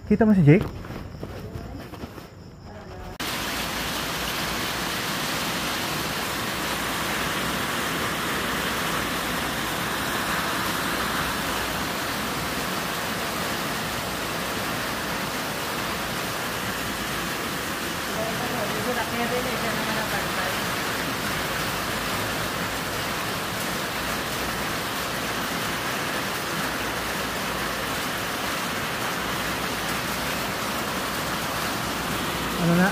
Kita mo si Jake? Ano na?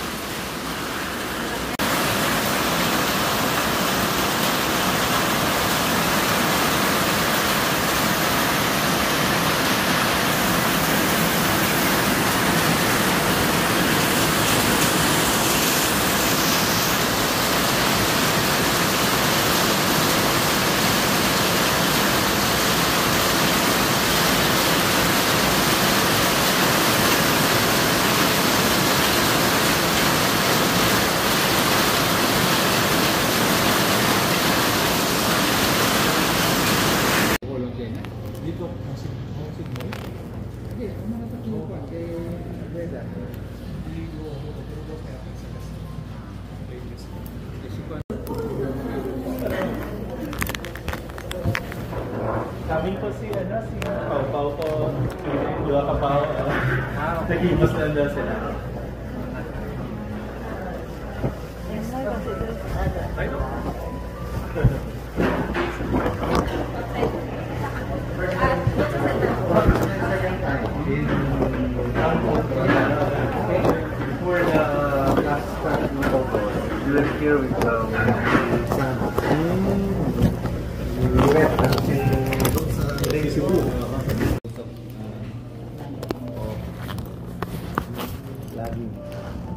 Kami po si Pau po, dua ka Pau, nag-ibas lang daw sila. For the last part of the photo, you are here with lagi.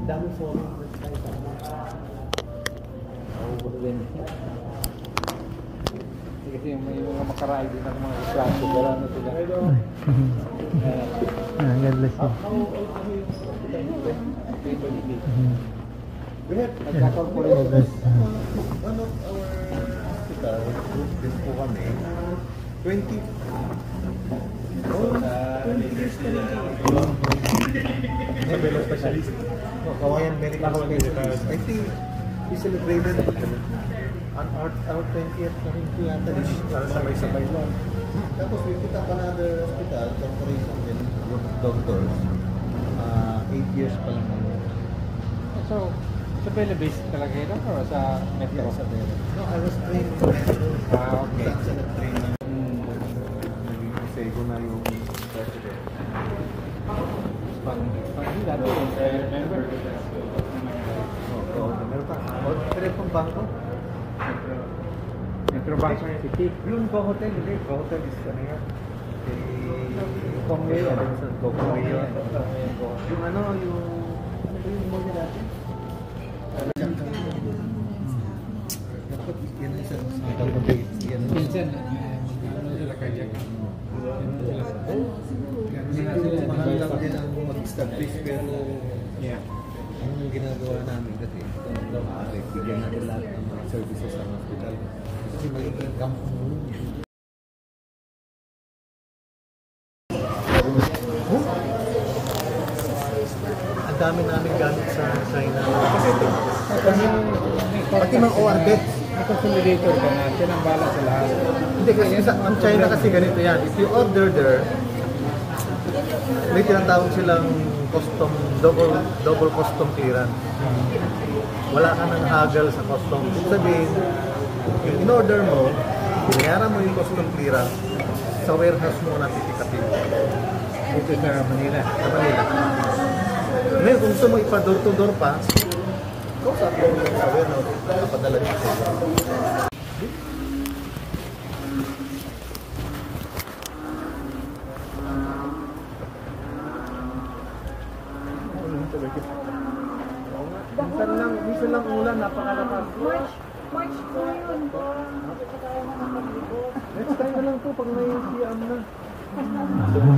Dami following website. Kasi yung may mga makaray din ng mga klase, pero ano sila? God bless you. We have nagka-corporation. One of our hospital, group din po kami, 20 years na rin. Medical specialist. Kawayan medical specialist. I think we celebrated our 20th na rin po yata din. Para sabay-sabay lang. Tapos we put up another hospital, corporation din, group of doctors. 8 years pa lang naman. So, sa Bella Base talaga yun o sa Metro? Yeah, sa Bella. No, I was trained in Metro. Okay. Saan sa nag-train na Sego na yung president. Pang-hila doon, member. Oo, meron pa. Pero pang bangko? Metro Bank City. Yung Go-Hotel, hindi. Go-Hotel is ano yan? Kongway. Kongway yun. Yung ano, yung... Ano ba yung mall nila natin? Dapat yan isa. Yan isa. Pinsan. Ano sila kaya? Mahal lang din ang mag-establish pero Yeah. ang ginagawa namin kasi ito daw maaari. Bigyan natin lahat ng mga services sa hospital. Kasi magiging kampo mo yun. Ang dami namin gamit sa China. Pati mga OR beds. Consolidator ka na, siya ang bala sa lahat. Hindi kasi ang China kasi ganito yan. If you order there, may tinatawag silang custom, double custom clearance. Wala ka nang hagal sa custom. Ibig sabihin, yung in-order mo, binayaran mo yung custom clearance, sa warehouse mo na pipick-upin. Dito sa Manila. Sa Manila. Ngayon, kung gusto mo ipa-door to door pa, kausap mo sa warehouse, nakapadala dito sa warehouse. Minsan lang ulan, napakalakas. March po yun po. Next time na lang po pag may siyam na.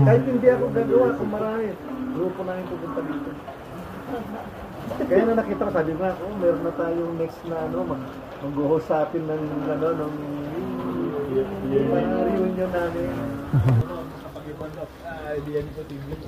Kahit hindi ako gagawa kung marami, grupo namin pupunta dito. Kaya na nakita ko, sabi ko nga, meron na tayong next na mag-uusapin ng reunion namin. Kapag-ibandok, diyan ko tingin.